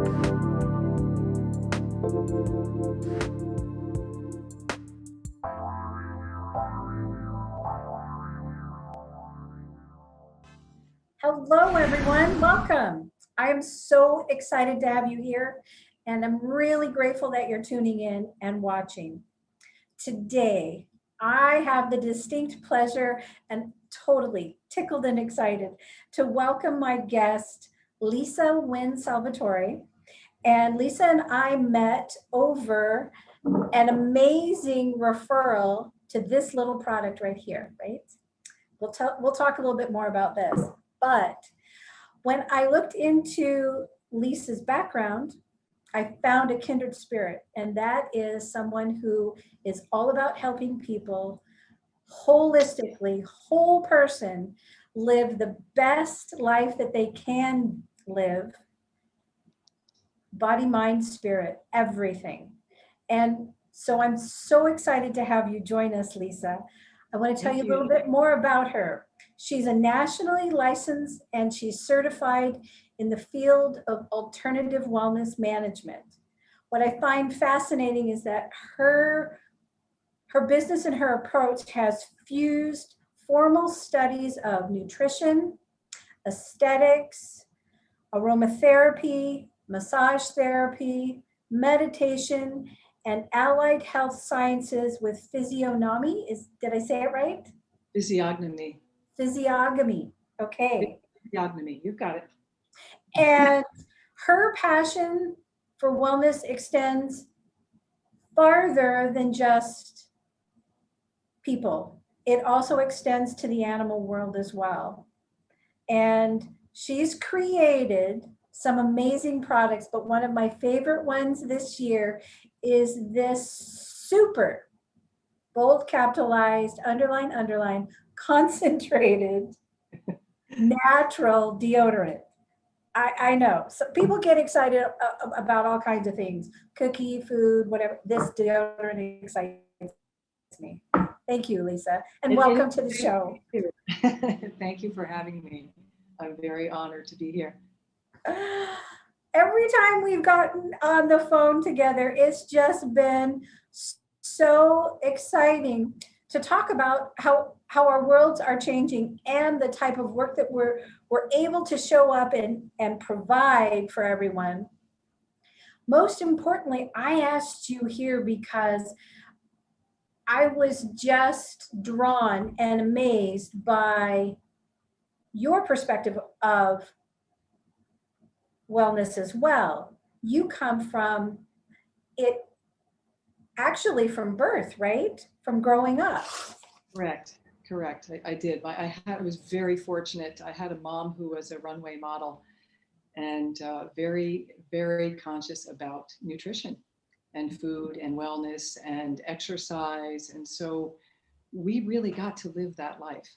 Hello, everyone. Welcome. I am so excited to have you here, and I'm really grateful that you're tuning in and watching. Today, I have the distinct pleasure and totally tickled and excited to welcome my guest, Wynne Salvatore. And Lisa and I met over an amazing referral to this little product right here, right? We'll talk a little bit more about this. But when I looked into Lisa's background, I found a kindred spirit, and that is someone who is all about helping people holistically, whole person, live the best life that they can live, body, mind, spirit, everything. And so I'm so excited to have you join us, Lisa. I want to tell you a little bit more about her. She's a nationally licensed and she's certified in the field of alternative wellness management. What I find fascinating is that her business and her approach has fused formal studies of nutrition, aesthetics, aromatherapy, massage therapy, meditation, and allied health sciences with physiognomy. Did I say it right? Physiognomy. Physiognomy. Okay. Physiognomy. You've got it. And her passion for wellness extends farther than just people. It also extends to the animal world as well. And she's created some amazing products, but one of my favorite ones this year is this super bold, capitalized, underline, concentrated, natural deodorant. I know. So people get excited about all kinds of things, cookie, food, whatever. This deodorant excites me. Thank you, Lisa, and welcome to the show. Thank you for having me. I'm very honored to be here. Every time we've gotten on the phone together, it's just been so exciting to talk about how our worlds are changing and the type of work that we're able to show up and provide for everyone. Most importantly, I asked you here because I was just drawn and amazed by your perspective of wellness as well. You come from it actually from birth, right? From growing up. Correct. I did. I was very fortunate. I had a mom who was a runway model and very, very conscious about nutrition and food and wellness and exercise. And so we really got to live that life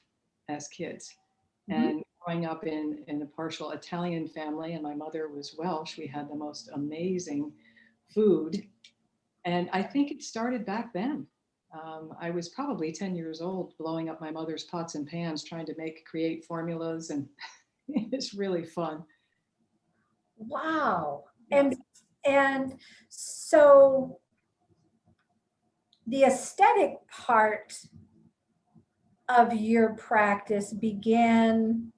as kids. Mm-hmm. And growing up in a partial Italian family, and my mother was Welsh, we had the most amazing food. And I think it started back then. I was probably 10 years old, blowing up my mother's pots and pans, trying to create formulas, and it was really fun. Wow. Yeah. And so the aesthetic part of your practice began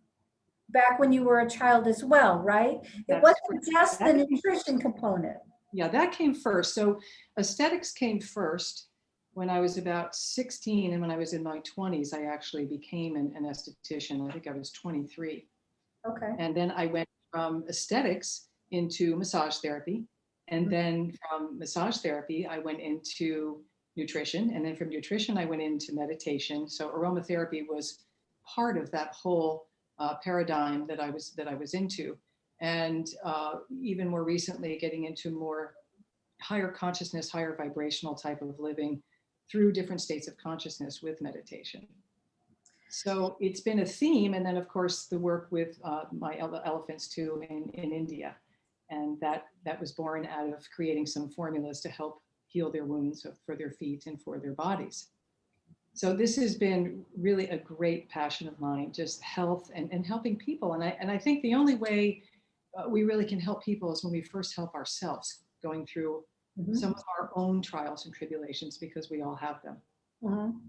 back when you were a child as well, right? It wasn't just the nutrition component. Yeah, that came first. So aesthetics came first when I was about 16, and when I was in my 20s, I actually became an esthetician. I think I was 23. Okay. And then I went from aesthetics into massage therapy. And then from massage therapy, I went into nutrition. And then from nutrition, I went into meditation. So aromatherapy was part of that whole paradigm that I was into. And even more recently, getting into more higher consciousness, higher vibrational type of living through different states of consciousness with meditation. So it's been a theme. And then, of course, the work with my elephants too in India. And that was born out of creating some formulas to help heal their wounds for their feet and for their bodies. So this has been really a great passion of mine, just health and helping people. And I think the only way we really can help people is when we first help ourselves going through some of our own trials and tribulations, because we all have them. Mhm.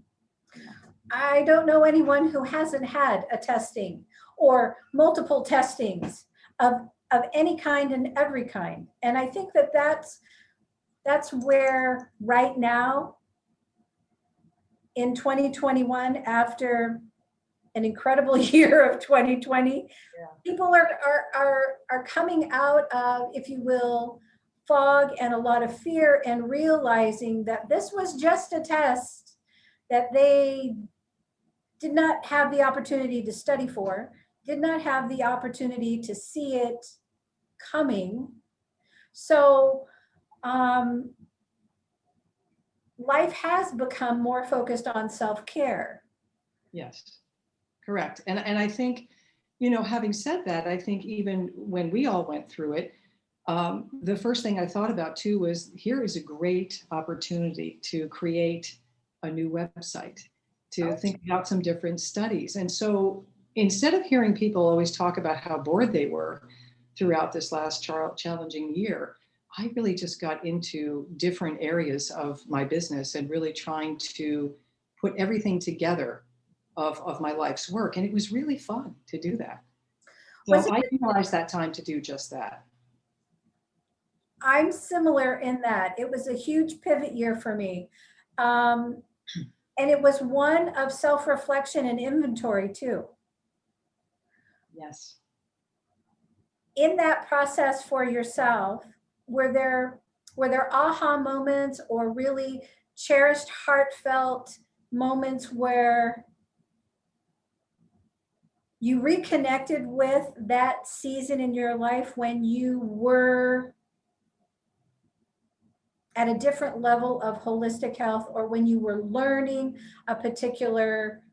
I don't know anyone who hasn't had a testing or multiple testings of any kind and every kind. And I think that that's where right now in 2021, after an incredible year of 2020, people are coming out of, if you will, fog and a lot of fear, and realizing that this was just a test that they did not have the opportunity to study for, did not have the opportunity to see it coming. So life has become more focused on self-care. Yes, correct. And I think, having said that, I think even when we all went through it, the first thing I thought about too was, here is a great opportunity to create a new website, to think about some different studies. And so instead of hearing people always talk about how bored they were throughout this last challenging year, I really just got into different areas of my business and really trying to put everything together of my life's work. And it was really fun to do that. So I utilized that time to do just that. I'm similar in that it was a huge pivot year for me. And it was one of self-reflection and inventory too. Yes. In that process for yourself, were there aha moments or really cherished, heartfelt moments where you reconnected with that season in your life when you were at a different level of holistic health, or when you were learning a particular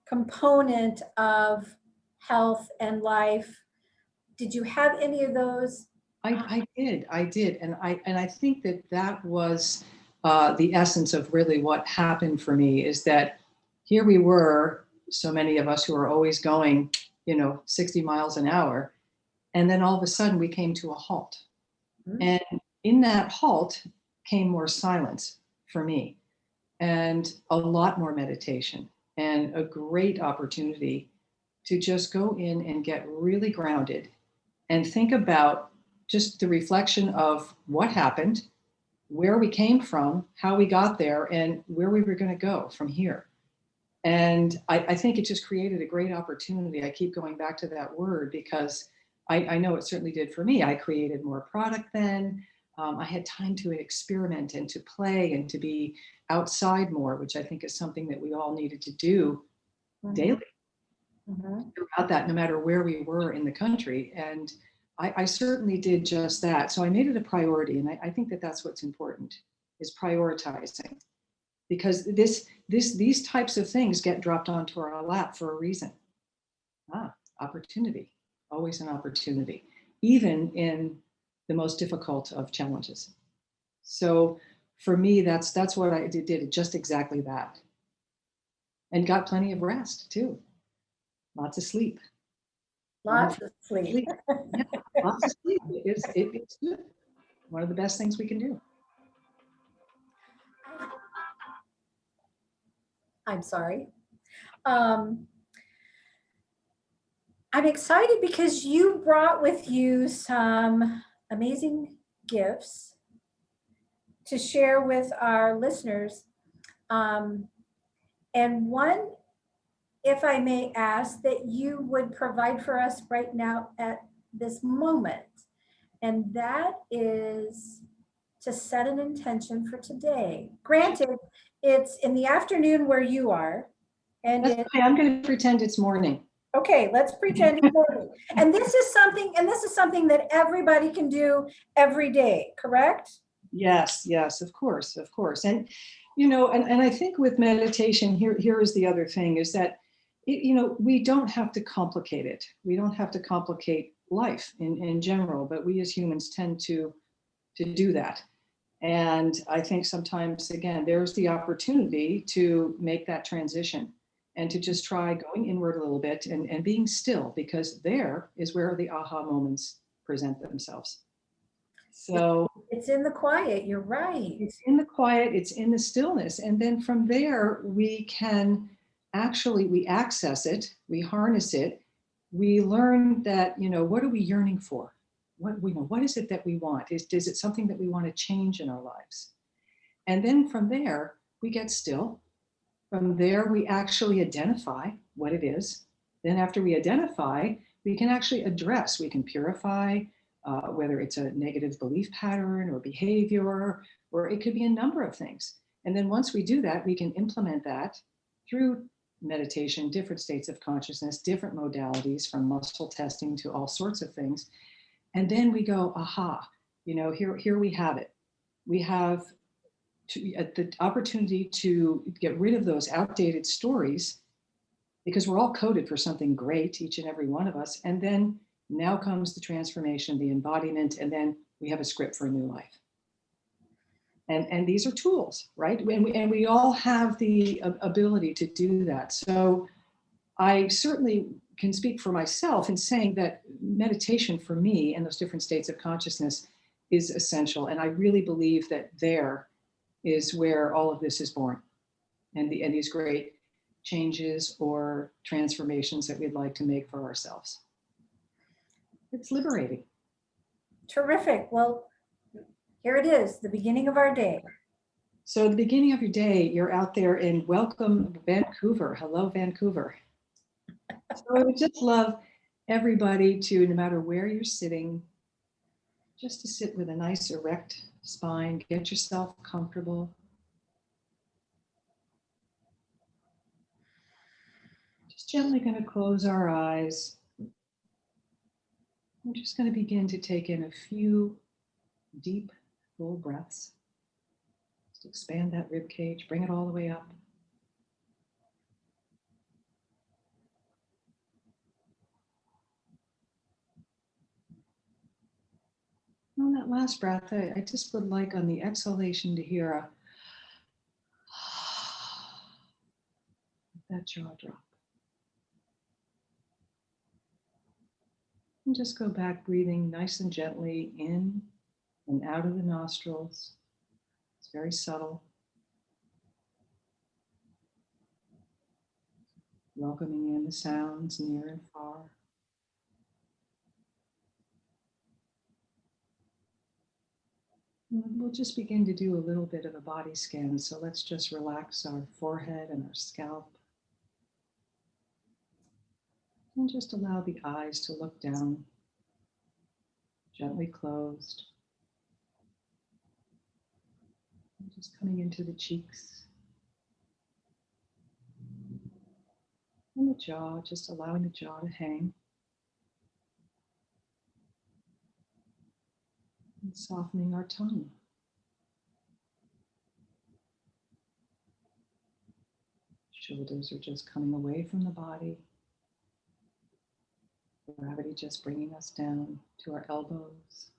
component of health and life? Did you have any of those? I did. And I think that was the essence of really what happened for me, is that here we were, so many of us who are always going, 60 miles an hour. And then all of a sudden we came to a halt. And in that halt came more silence for me, and a lot more meditation, and a great opportunity to just go in and get really grounded and think about just the reflection of what happened, where we came from, how we got there, and where we were going to go from here. And I think it just created a great opportunity. I keep going back to that word because I know it certainly did for me. I created more product then. I had time to experiment and to play and to be outside more, which I think is something that we all needed to do daily throughout that, no matter where we were in the country. And I certainly did just that. So I made it a priority. And I think that that's what's important, is prioritizing. Because these types of things get dropped onto our lap for a reason. Opportunity, always an opportunity, even in the most difficult of challenges. So for me, that's what I did just exactly that. And got plenty of rest too. Lots of sleep. Lots of sleep. Yeah, lots of sleep. It's good. One of the best things we can do. I'm sorry. I'm excited because you brought with you some amazing gifts to share with our listeners. And one, if I may ask, that you would provide for us right now at this moment. And that is to set an intention for today. Granted, it's in the afternoon where you are. And I'm going to pretend it's morning. Okay, let's pretend it's morning. And this is something that everybody can do every day, correct? Yes, of course. And, and I think with meditation, here is the other thing, is that, we don't have to complicate it. We don't have to complicate life in general, but we as humans tend to do that. And I think sometimes, again, there's the opportunity to make that transition and to just try going inward a little bit and being still, because there is where the aha moments present themselves. So it's in the quiet. You're right. it's in the quiet, it's in the stillness. And then from there, we can actually, we access it, we harness it, we learn that, what are we yearning for? What is it that we want? Is it something that we want to change in our lives? And then from there, we get still. From there, we actually identify what it is. Then after we identify, we can actually address, we can purify, whether it's a negative belief pattern or behavior, or it could be a number of things. And then once we do that, we can implement that through meditation, different states of consciousness, different modalities, from muscle testing to all sorts of things. And then we go, aha, here we have it. We have the opportunity to get rid of those outdated stories, because we're all coded for something great, each and every one of us. And then now comes the transformation, the embodiment, and then we have a script for a new life. And these are tools, right? And we all have the ability to do that. So I certainly can speak for myself in saying that meditation for me and those different states of consciousness is essential. And I really believe that there is where all of this is born, and these great changes or transformations that we'd like to make for ourselves. It's liberating. Terrific. Well, here it is, the beginning of our day. So the beginning of your day, you're out there in welcome Vancouver. Hello, Vancouver. So I would just love everybody to, no matter where you're sitting, just to sit with a nice erect spine, get yourself comfortable. Just gently going to close our eyes. We're just going to begin to take in a few deep, full breaths. Just expand that rib cage, bring it all the way up. On that last breath, I just would like on the exhalation to hear that jaw drop. And just go back breathing nice and gently in and out of the nostrils. It's very subtle. Welcoming in the sounds near and far. And we'll just begin to do a little bit of a body scan. So let's just relax our forehead and our scalp. And just allow the eyes to look down, gently closed. And just coming into the cheeks. And the jaw, just allowing the jaw to hang. And softening our tongue. Shoulders are just coming away from the body. Gravity just bringing us down to our elbows,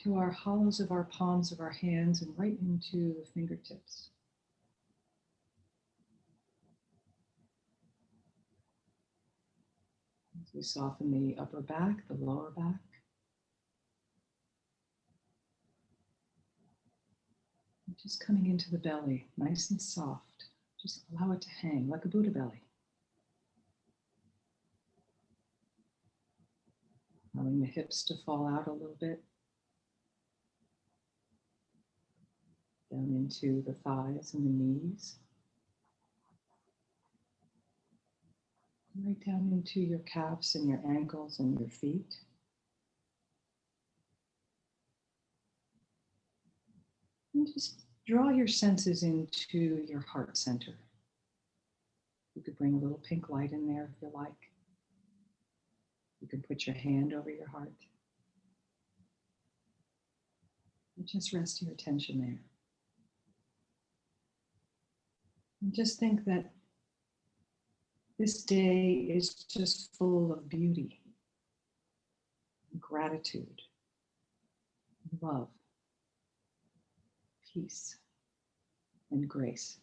to our hollows of our palms of our hands, and right into the fingertips. As we soften the upper back, the lower back. Just coming into the belly, nice and soft. Just allow it to hang like a Buddha belly. Allowing the hips to fall out a little bit. Down into the thighs and the knees. Right down into your calves and your ankles and your feet. And just draw your senses into your heart center. You could bring a little pink light in there if you like. You can put your hand over your heart. And just rest your attention there. And just think that this day is just full of beauty, gratitude, love, peace, and grace.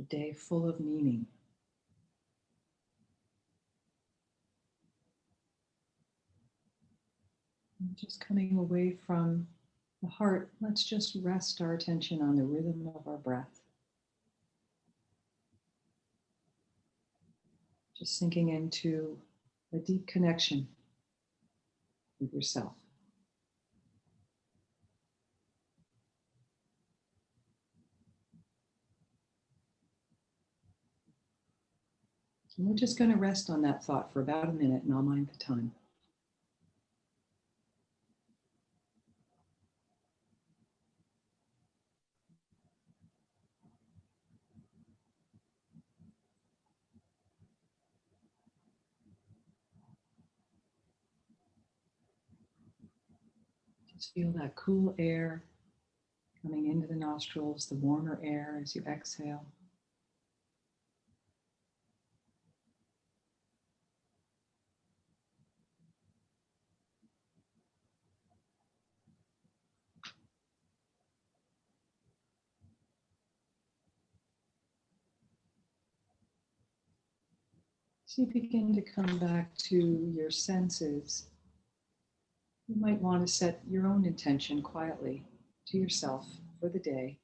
a day full of meaning. And just coming away from the heart, let's just rest our attention on the rhythm of our breath. Just sinking into a deep connection with yourself. So we're just going to rest on that thought for about a minute, and I'll mind the time. Just feel that cool air coming into the nostrils, the warmer air as you exhale. So you begin to come back to your senses. You might want to set your own intention quietly to yourself for the day.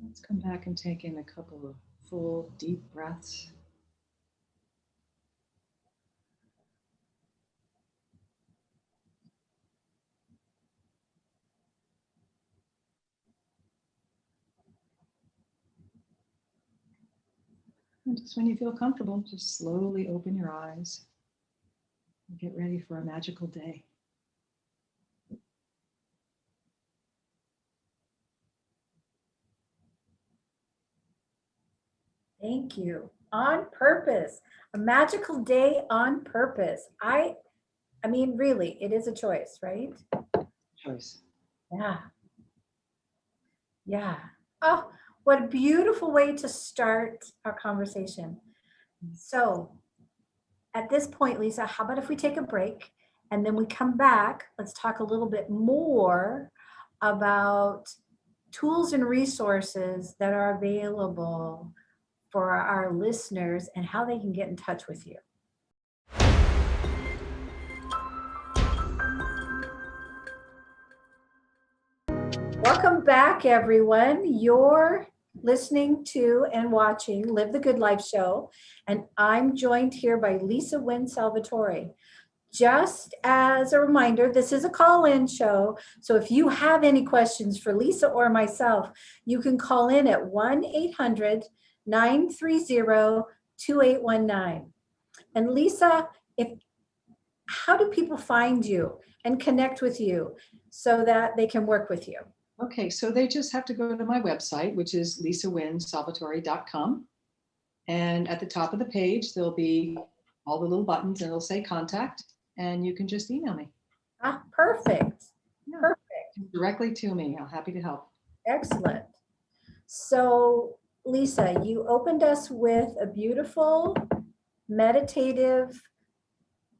Let's come back and take in a couple of full, deep breaths. And just when you feel comfortable, just slowly open your eyes and get ready for a magical day. Thank you. On purpose. A magical day on purpose. I mean, really, it is a choice, right? Choice. Yeah. Yeah. Oh, what a beautiful way to start our conversation. So, at this point, Lisa, how about if we take a break and then we come back? Let's talk a little bit more about tools and resources that are available for our listeners and how they can get in touch with you. Welcome back, everyone. You're listening to and watching Live the Good Life show, and I'm joined here by Lisa Wynne Salvatore. Just as a reminder, this is a call-in show, so if you have any questions for Lisa or myself, you can call in at 1-800-930-2819. And Lisa, how do people find you and connect with you so that they can work with you? Okay, so they just have to go to my website, which is lisawynnesalvatore.com. And at the top of the page, there'll be all the little buttons and it'll say contact, and you can just email me. Ah, perfect. Yeah. Perfect. Directly to me. I'm happy to help. Excellent. So, Lisa, you opened us with a beautiful meditative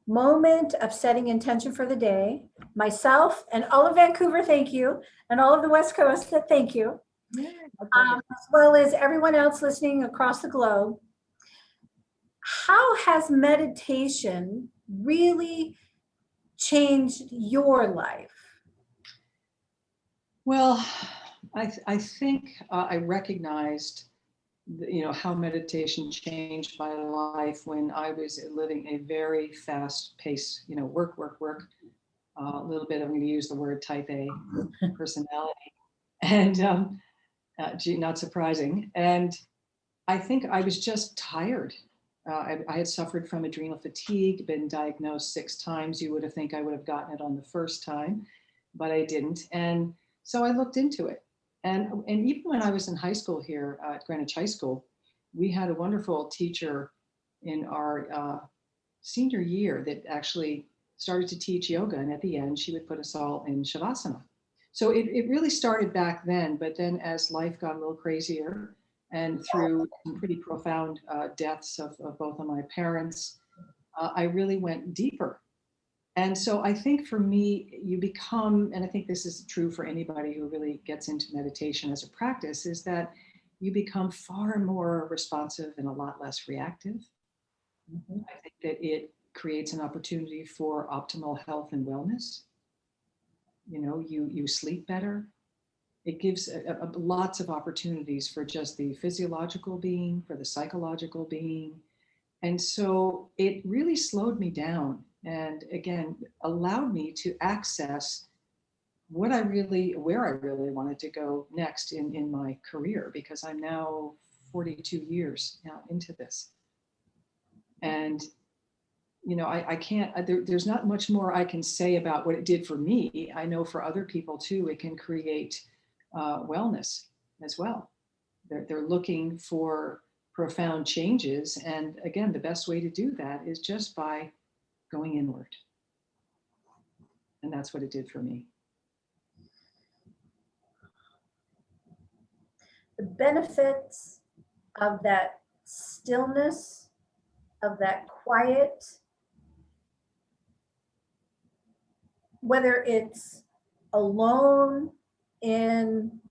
moment of setting intention for the day. Myself and all of Vancouver, thank you. And all of the West Coast, thank you. Yeah, As well as everyone else listening across the globe. How has meditation really changed your life? Well, I think I recognized how meditation changed my life when I was living a very fast pace, work. A little bit, I'm going to use the word type A personality, and not surprising. And I think I was just tired. I had suffered from adrenal fatigue, been diagnosed 6 times. You would have think I would have gotten it on the first time, but I didn't. And so I looked into it. And even when I was in high school here at Greenwich High School, we had a wonderful teacher in our senior year that actually started to teach yoga. And at the end, she would put us all in Shavasana. So it really started back then. But then as life got a little crazier, and through some pretty profound deaths of both of my parents, I really went deeper. And so I think for me, you become, and I think this is true for anybody who really gets into meditation as a practice, is that you become far more responsive and a lot less reactive. Mhm. I think that it creates an opportunity for optimal health and wellness. You sleep better. It gives lots of opportunities for just the physiological being, for the psychological being. And so it really slowed me down and again allowed me to access where I really wanted to go next in my career, because I'm now 42 years now into this. And I can't, there's not much more I can say about what it did for me. I know for other people too, it can create wellness as well. They're looking for profound changes. And again, the best way to do that is just by going inward. And that's what it did for me. The benefits of that stillness, of that quiet, whether it's alone in,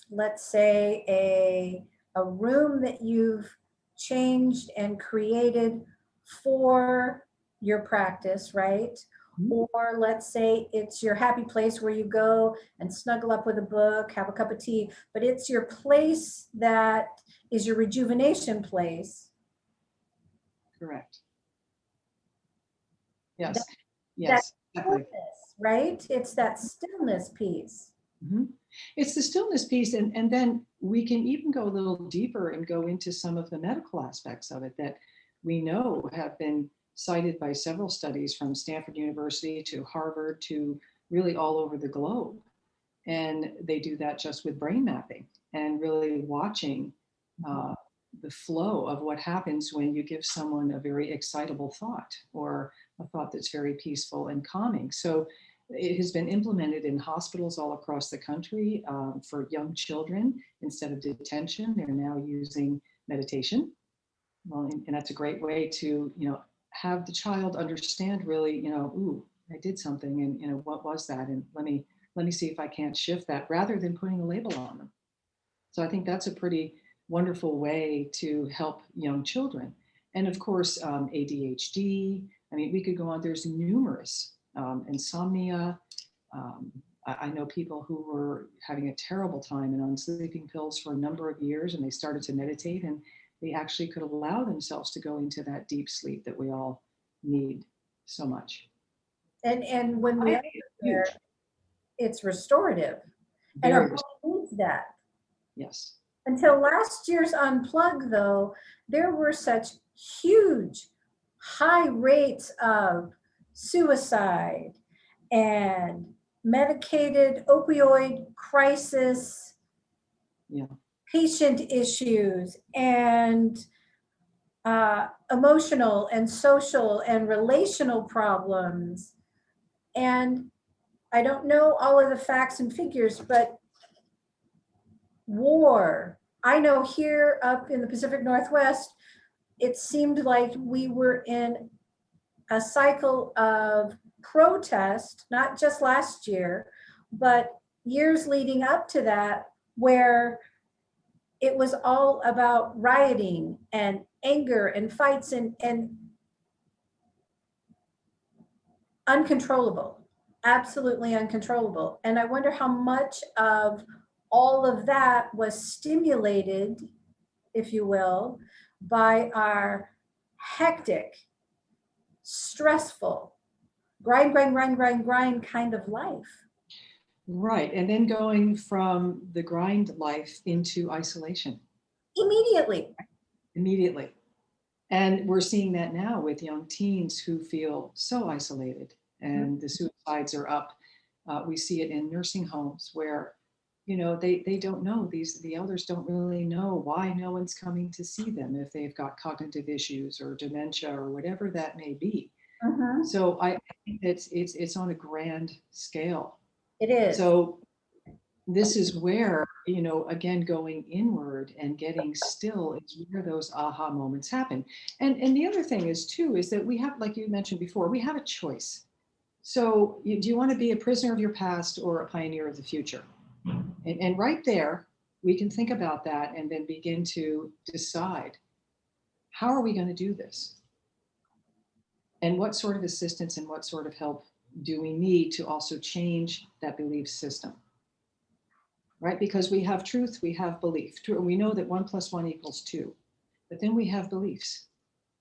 let's say, a room that you've changed and created for your practice, right? Or let's say it's your happy place where you go and snuggle up with a book, have a cup of tea, but it's your place that is your rejuvenation place. Correct. Yes. That, Yes. that Exactly. stillness, right? It's that stillness piece. Mm-hmm. It's the stillness piece. And then we can even go a little deeper and go into some of the medical aspects of it that we know have been cited by several studies from Stanford University to Harvard to really all over the globe. And they do that just with brain mapping and really watching the flow of what happens when you give someone a very excitable thought or a thought that's very peaceful and calming. So it has been implemented in hospitals all across the country for young children. Instead of detention, they're now using meditation. Well, and that's a great way to, have the child understand really, ooh, I did something, and what was that? And let me see if I can't shift that, rather than putting a label on them. So I think that's a pretty wonderful way to help young children. And of course, ADHD. I mean, we could go on. There's numerous insomnia. I know people who were having a terrible time and on sleeping pills for a number of years, and they started to meditate, and they actually could allow themselves to go into that deep sleep that we all need so much. And when we are there, it's restorative. And Very our body needs that. Yes. Until last year's Unplug, though, there were such huge, high rates of suicide and medicated opioid crisis, Yeah. patient issues, and emotional and social and relational problems. And I don't know all of the facts and figures, but war. I know here up in the Pacific Northwest, it seemed like we were in a cycle of protest, not just last year, but years leading up to that, where it was all about rioting and anger and fights and uncontrollable, absolutely uncontrollable. And I wonder how much of all of that was stimulated, if you will, by our hectic, stressful, grind kind of life. Right. And then going from the grind life into isolation. Immediately. And we're seeing that now with young teens who feel so isolated, and the suicides are up. We see it in nursing homes where, they don't know, the elders don't really know why no one's coming to see them if they've got cognitive issues or dementia or whatever that may be. So I think it's on a grand scale. It is. So this is where, again, going inward and getting still is where those aha moments happen. And the other thing is too, is that we have, like you mentioned before, we have a choice. So do you want to be a prisoner of your past or a pioneer of the future? And right there, we can think about that and then begin to decide, how are we going to do this? And what sort of assistance and what sort of help do we need to also change that belief system? Right? Because we have truth, we have belief. We know that 1 + 1 = 2, but then we have beliefs.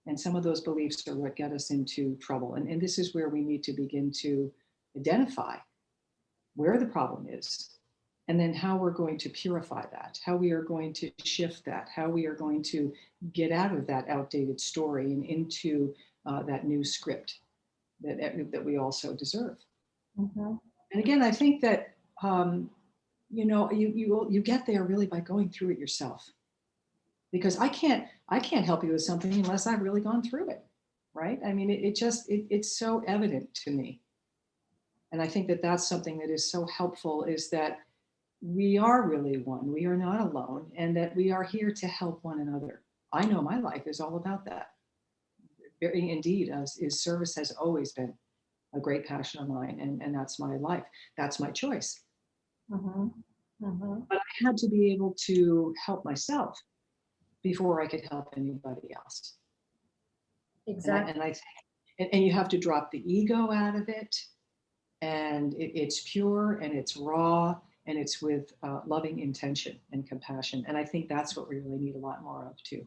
And some of those beliefs are what get us into trouble. And this is where we need to begin to identify where the problem is, and then how we're going to purify that, how we are going to shift that, how we are going to get out of that outdated story and into that new script that we also deserve. Mm-hmm. And again, I think that you get there really by going through it yourself, because I can't help you with something unless I've really gone through it, right? I mean, it's so evident to me. And I think that that's something that is so helpful, is that we are really one. We are not alone, and that we are here to help one another. I know my life is all about that. Very indeed, is service has always been a great passion of mine, and that's my life. That's my choice. Mm-hmm. Mm-hmm. But I had to be able to help myself before I could help anybody else. Exactly. And I think, and you have to drop the ego out of it, and it's pure and it's raw and it's with loving intention and compassion. And I think that's what we really need a lot more of too.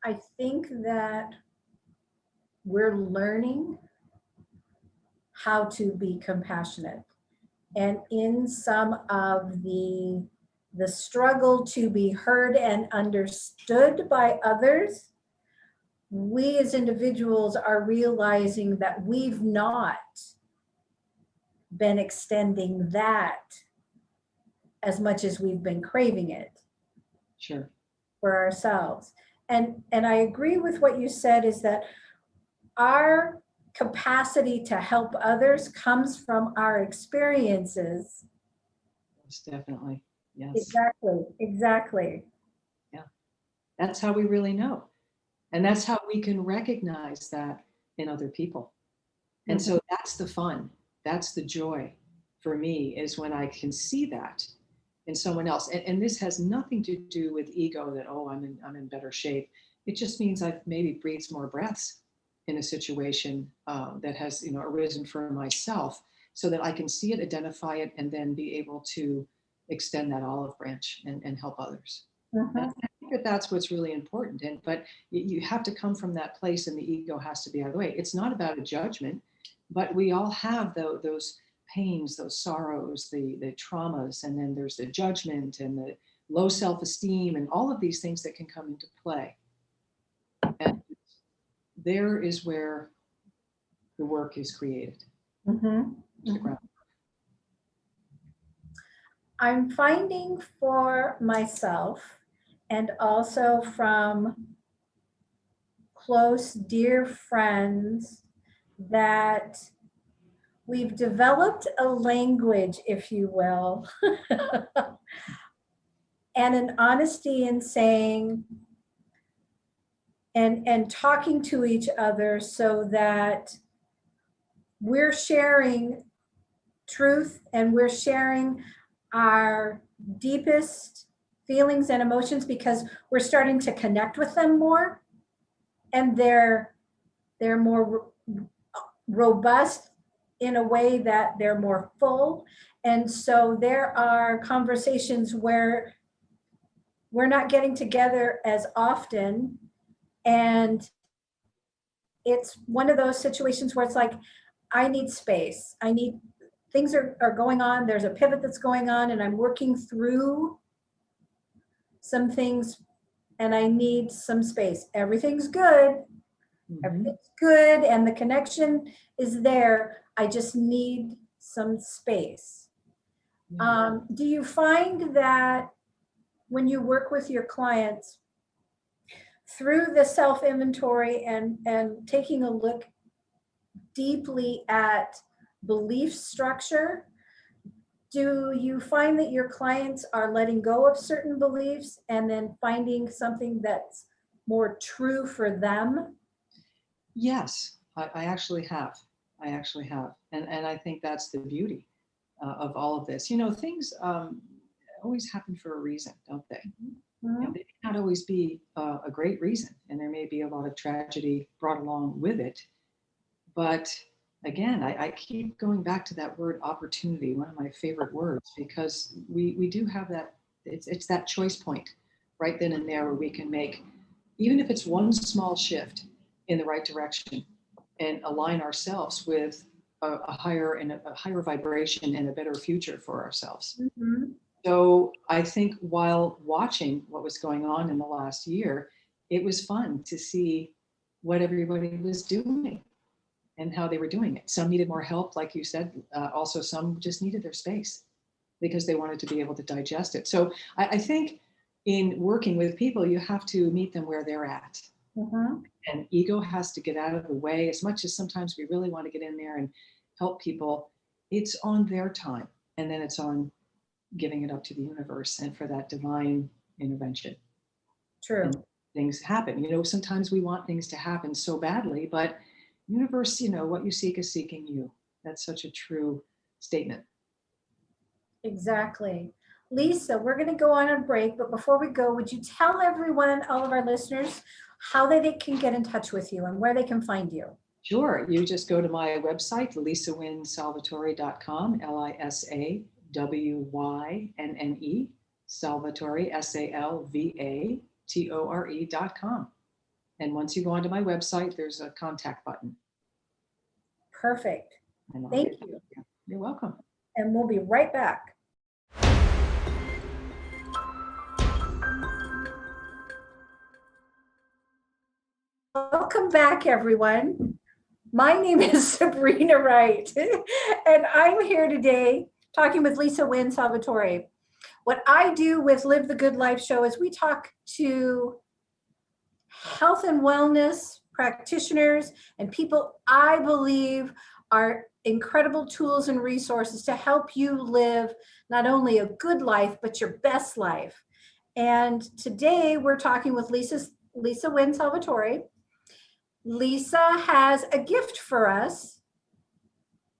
I think that we're learning how to be compassionate. And in some of the struggle to be heard and understood by others, we as individuals are realizing that we've not been extending that as much as we've been craving it. Sure. For ourselves. And I agree with what you said, is that our capacity to help others comes from our experiences. Yes, definitely. Yes. Exactly. Yeah. That's how we really know. And that's how we can recognize that in other people. And Mm-hmm. so that's the fun. That's the joy for me, is when I can see that in someone else. And this has nothing to do with ego, that, oh, I'm in better shape. It just means I've maybe breathed more breaths in a situation that has arisen for myself, so that I can see it, identify it, and then be able to extend that olive branch and help others. Mm-hmm. And I think that that's what's really important. But you have to come from that place, and the ego has to be out of the way. It's not about a judgment, but we all have those pains, those sorrows, the traumas, and then there's the judgment and the low self-esteem and all of these things that can come into play. And there is where the work is created. Mm-hmm. Mm-hmm. I'm finding for myself, and also from close, dear friends, that we've developed a language, if you will, and an honesty in saying and talking to each other, so that we're sharing truth and we're sharing our deepest feelings and emotions, because we're starting to connect with them more, and they're more robust in a way that they're more full. And so there are conversations where we're not getting together as often, and it's one of those situations where it's like, I need space. I need, things are going on. There's a pivot that's going on, and I'm working through some things, and I need some space. Everything's good. Mm-hmm. Everything's good, and the connection is there. I just need some space. Mm-hmm. Do you find that when you work with your clients, through the self-inventory and taking a look deeply at belief structure, Do you find that your clients are letting go of certain beliefs and then finding something that's more true for them? Yes, I actually have. I actually have. And I think that's the beauty of all of this. You know, things always happen for a reason, don't they? You know, Mhm. they may not always be a great reason, and there may be a lot of tragedy brought along with it. But again, I keep going back to that word opportunity, one of my favorite words, because we do have that, it's that choice point right then and there where we can make, even if it's one small shift in the right direction and align ourselves with a higher and a higher vibration and a better future for ourselves. Mhm. So I think while watching what was going on in the last year, it was fun to see what everybody was doing and how they were doing it. Some needed more help, like you said. Also, some just needed their space because they wanted to be able to digest it. So I think in working with people, you have to meet them where they're at. Mhm. And ego has to get out of the way. As much as sometimes we really want to get in there and help people, it's on their time. And then it's on giving it up to the universe and for that divine intervention. True. And things happen. You know, sometimes we want things to happen so badly, but universe, you know, what you seek is seeking you. That's such a true statement. Exactly. Lisa, we're going to go on a break, but before we go, would you tell everyone, all of our listeners, how they can get in touch with you and where they can find you? Sure. You just go to my website, lisawynnesalvatore.com, LISAWYNNE, Salvatore, SALVATORE.com. And once you go onto my website, there's a contact button. Perfect. And I'll Thank get back you. to you. You're welcome. And we'll be right back. Welcome back, everyone. My name is Sabrina Wright, and I'm here today talking with Wynne Salvatore. What I do with Live the Good Life show is we talk to health and wellness practitioners and people I believe are incredible tools and resources to help you live not only a good life, but your best life. And today we're talking with Lisa Wynne Salvatore. Lisa has a gift for us.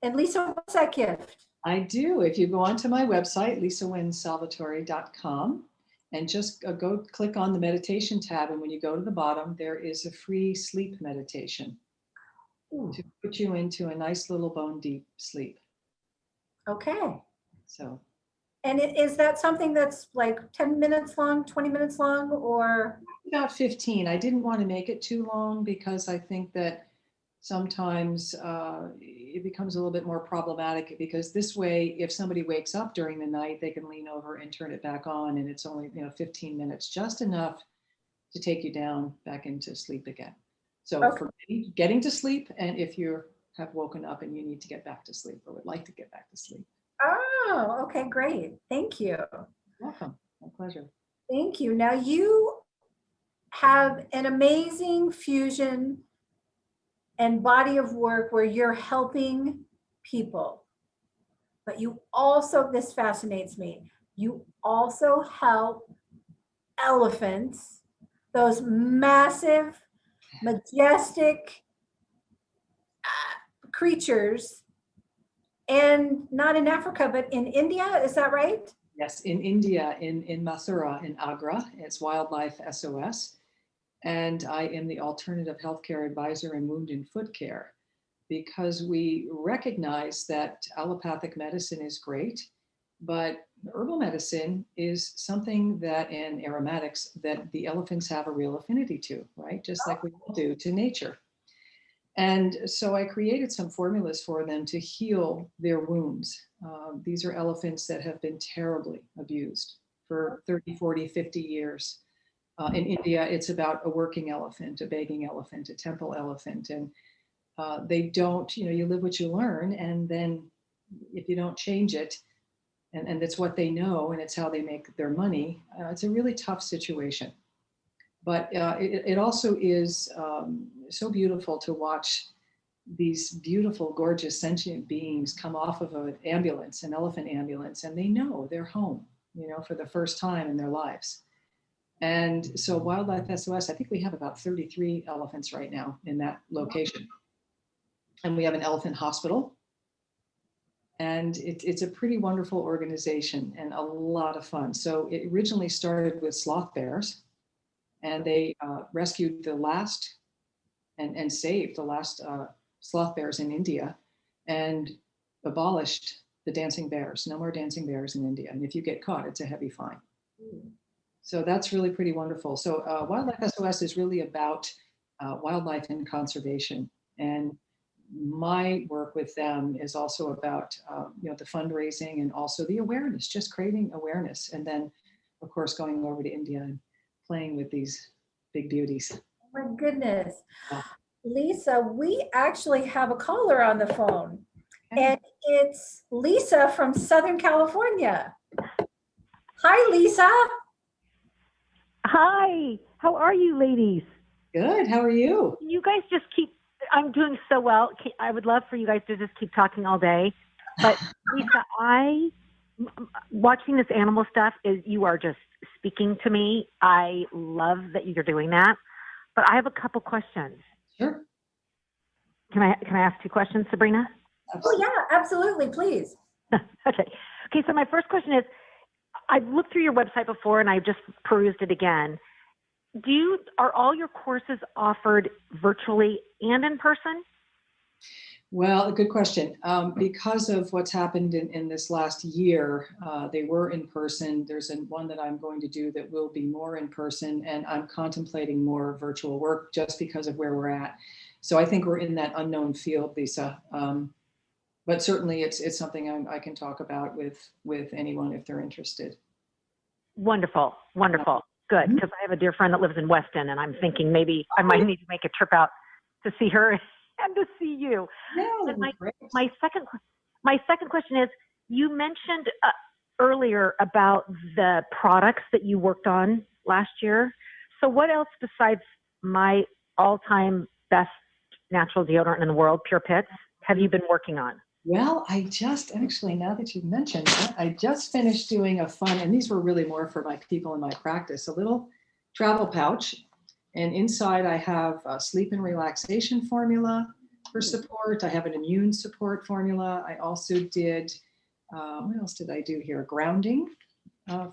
And Lisa, what's that gift? I do. If you go onto my website, lisawynnesalvatore.com, and just go click on the meditation tab. And when you go to the bottom, there is a free sleep meditation to put you into a nice little bone deep sleep. Okay. So, and is that something that's like 10 minutes long, 20 minutes long, or? about 15. I didn't want to make it too long because I think that sometimes it becomes a little bit more problematic, because this way, if somebody wakes up during the night, they can lean over and turn it back on, and it's only 15 minutes, just enough to take you down back into sleep again. So Okay. for getting to sleep, and if you have woken up and you need to get back to sleep or would like to get back to sleep. Oh, okay, great. Thank you. Welcome. My pleasure. Thank you. Now you have an amazing fusion and body of work where you're helping people. But you also, this fascinates me, you also help elephants, those massive, majestic creatures, and not in Africa, but in India. Is that right? Yes, in India, in Mathura, in Agra, it's Wildlife SOS. And I am the alternative healthcare advisor in wound and foot care, because we recognize that allopathic medicine is great, but herbal medicine is something that, and aromatics, that the elephants have a real affinity to, right? Just like we all do to nature. And so I created some formulas for them to heal their wounds. These are elephants that have been terribly abused for 30, 40, 50 years. In India, it's about a working elephant, a begging elephant, a temple elephant. And they don't, you live what you learn. And then if you don't change it, and it's what they know and it's how they make their money, it's a really tough situation. But it also is so beautiful to watch these beautiful, gorgeous, sentient beings come off of an ambulance, an elephant ambulance, and they know they're home, for the first time in their lives. And so Wildlife SOS, I think we have about 33 elephants right now in that location. And we have an elephant hospital. And it's a pretty wonderful organization and a lot of fun. So it originally started with sloth bears, and they rescued the last and saved the last sloth bears in India and abolished the dancing bears. No more dancing bears in India. And if you get caught, it's a heavy fine. So that's really pretty wonderful. So Wildlife SOS is really about wildlife and conservation. And my work with them is also about the fundraising and also the awareness, just creating awareness. And then, of course, going over to India and playing with these big beauties. Oh my goodness. Lisa, we actually have a caller on the phone. And it's Lisa from Southern California. Hi, Lisa. Hi. How are you, ladies? Good. How are you? You guys just keep, I'm doing so well. I would love for you guys to just keep talking all day. But Lisa, watching this animal stuff, you are just speaking to me. I love that you're doing that. But I have a couple questions. Sure. Can I ask 2 questions, Sabrina? Absolutely. Oh yeah, absolutely, please. Okay, so my first question is, I've looked through your website before and I just perused it again. Are all your courses offered virtually and in person? Well, a good question. Because of what's happened in this last year, they were in person. There's one that I'm going to do that will be more in person, and I'm contemplating more virtual work just because of where we're at. So I think we're in that unknown field, Lisa. But certainly it's something I can talk about with anyone if they're interested. Wonderful. Good, because I have a dear friend that lives in Weston, and I'm thinking maybe I might need to make a trip out to see her and to see you. Yeah, my second question is, you mentioned earlier about the products that you worked on last year. So what else besides my all-time best natural deodorant in the world, Pure Pits, have you been working on? Well, I just actually, now that you've mentioned that, I just finished doing a fun, and these were really more for my people in my practice, a little travel pouch. And inside I have a sleep and relaxation formula for support. I have an immune support formula. I also did, what else did I do here? Grounding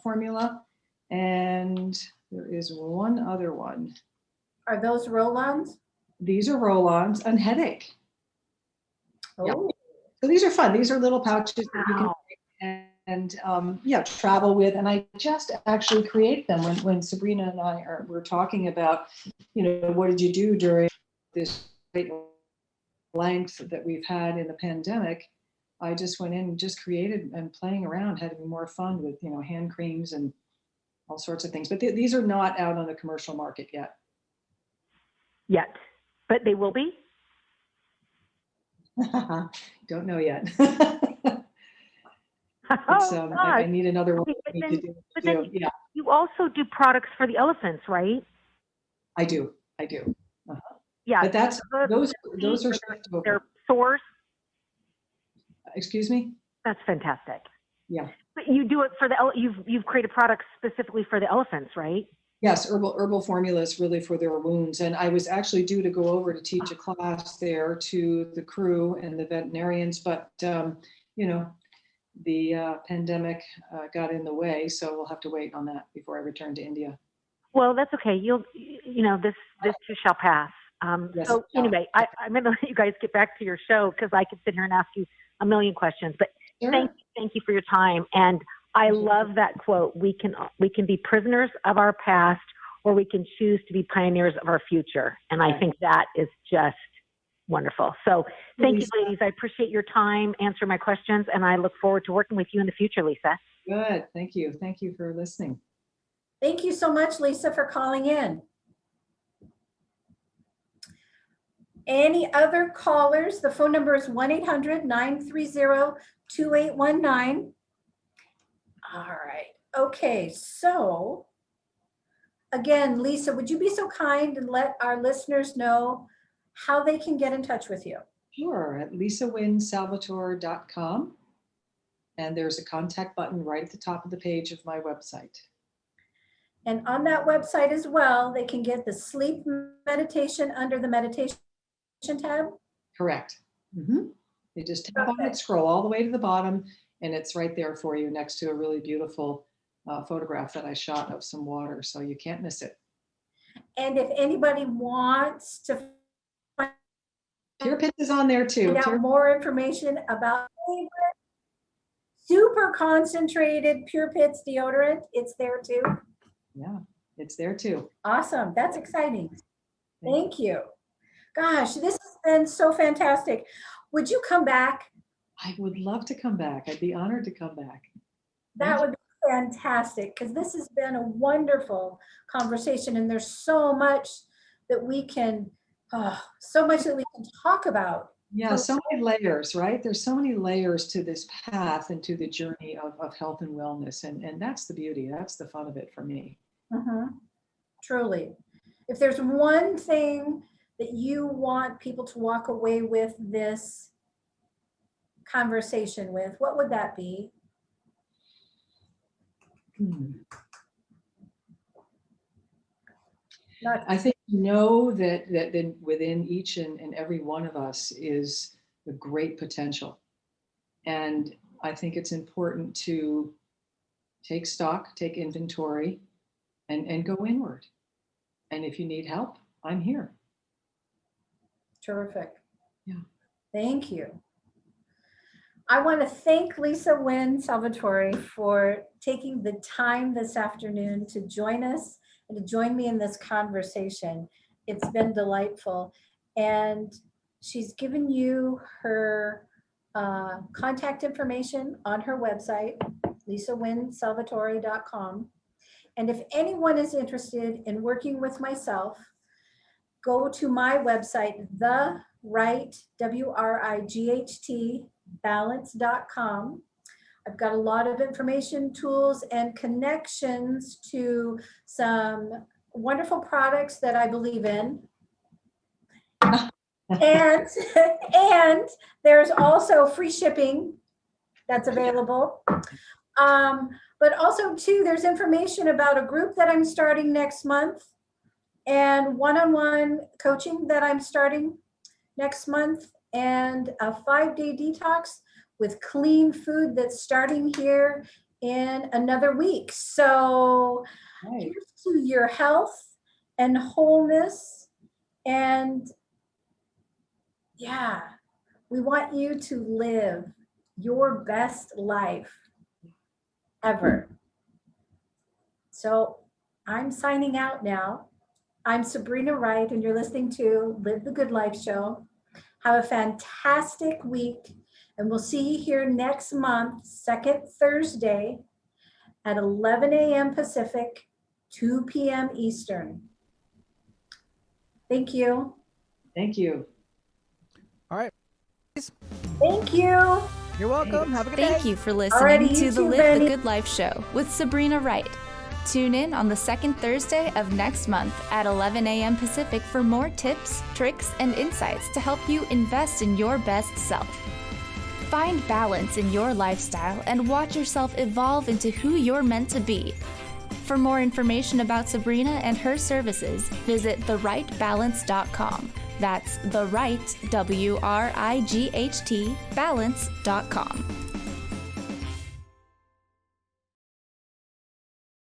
formula. And there is one other one. Are those roll-ons? These are roll-ons and headache. Oh. Yeah. So these are fun. These are little pouches that you can take and travel with. And I just actually create them when Sabrina and I were talking about, what did you do during this great length that we've had in the pandemic? I just went in and just created and playing around, having more fun with, hand creams and all sorts of things. But these are not out on the commercial market yet. Yet, but they will be? Don't know yet. I need another one. Yeah. You also do products for the elephants, right? I do. Uh-huh. Yeah. But those are they're sores. Excuse me? That's fantastic. Yeah. But you do it for you've created products specifically for the elephants, right? Yes, herbal formulas really for their wounds. And I was actually due to go over to teach a class there to the crew and the veterinarians, but the pandemic got in the way, so we'll have to wait on that before I return to India. Well, that's okay. This too shall pass. So anyway, I'm going to let you guys get back to your show because I could sit here and ask you a million questions. But sure. Thank you for your time. And I love that quote. We can be prisoners of our past, or we can choose to be pioneers of our future. And I think that is just wonderful. So thank you, ladies. I appreciate your time, answering my questions, and I look forward to working with you in the future, Lisa. Good. Thank you. Thank you for listening. Thank you so much, Lisa, for calling in. Any other callers? The phone number is 1-800-930-2819. All right. Okay. So again, Lisa, would you be so kind and let our listeners know how they can get in touch with you? Sure, at lisawynnesalvatore.com. And there's a contact button right at the top of the page of my website. And on that website as well, they can get the sleep meditation under the meditation tab. Correct. You just tap on it, scroll all the way to the bottom, and it's right there for you next to a really beautiful photograph that I shot of some water, so you can't miss it. And if anybody wants to Pure Pits is on there too. find out more information about super concentrated Pure Pits deodorant, it's there too. Yeah, it's there too. Awesome. That's exciting. Thank you. Gosh, this has been so fantastic. Would you come back? I would love to come back. I'd be honored to come back. That would be fantastic, because this has been a wonderful conversation, and there's so much that we can talk about. Yeah, so many layers, right? There's so many layers to this path and to the journey of health and wellness. And that's the beauty. That's the fun of it for me. Truly. If there's one thing that you want people to walk away with this conversation with, what would that be? I think know that within each and every one of us is the great potential. And I think it's important to take stock, take inventory, and go inward. And if you need help, I'm here. Terrific. Yeah. Thank you. I want to thank Wynne Salvatore for taking the time this afternoon to join us and to join me in this conversation. It's been delightful. And she's given you her contact information on her website, lisawynnesalvatore.com. And if anyone is interested in working with myself, go to my website, balance.com. I've got a lot of information, tools, and connections to some wonderful products that I believe in. and there's also free shipping that's available. But also too, there's information about a group that I'm starting next month and one-on-one coaching that I'm starting next month, and a 5-day detox with clean food that's starting here in another week. So here's to your health and wholeness. And yeah, we want you to live your best life ever. So I'm signing out now. I'm Sabrina Wright, and you're listening to Live the Good Life Show. Have a fantastic week, and we'll see you here next month, second Thursday at 11 a.m. Pacific, 2 p.m. Eastern. Thank you. Thank you. All right. Thank you. You're welcome. Have a good day. Thank you for listening to the Live the Good Life Show with Sabrina Wright. Tune in on the second Thursday of next month at 11 a.m. Pacific for more tips, tricks, and insights to help you invest in your best self. Find balance in your lifestyle and watch yourself evolve into who you're meant to be. For more information about Sabrina and her services, visit therightbalance.com. That's the right, WRIGHT, balance.com.